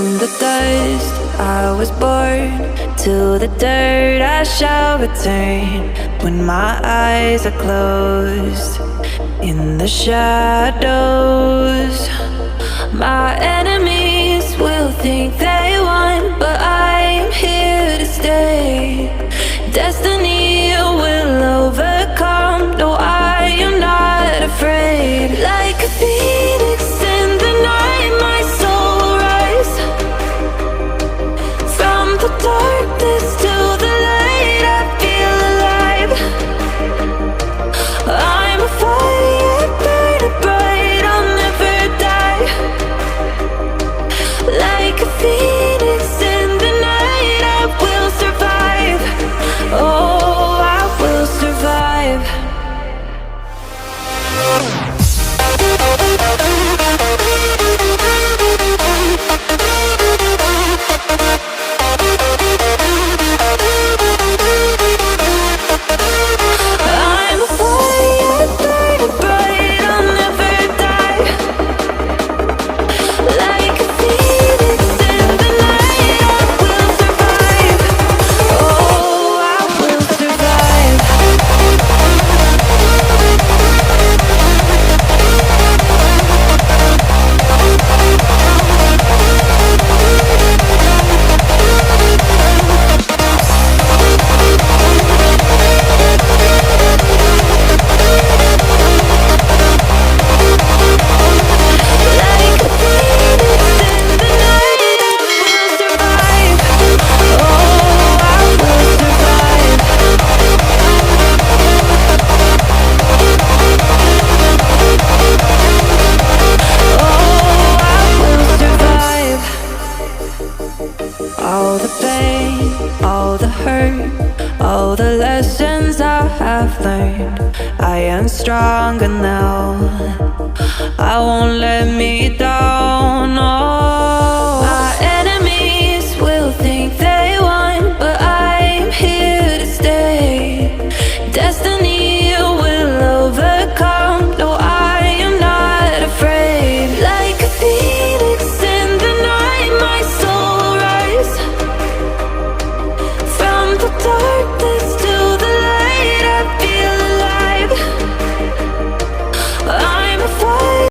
From the dust I was born, to the dirt I shall return. When my eyes are closed, in the shadows, my enemies will think they won, but I'm here to stay. Destiny will overcome, no, I am not afraid. Like a phoenix in the night, my soul will rise. From the darkness to the light, I feel alive. I'm a fire burning bright, I'll never die. Like a phoenix in the night, I will survive. Oh, I will survive. I'm a fire burning bright, I'll never die. Like a phoenix in the night, I will survive. Oh, I will survive. Like a phoenix in the night, I will survive. Oh, I will survive. Oh, I will survive. All the pain, all the hurt, all the lessons I have learned, I am stronger now. I won't let me down. Oh,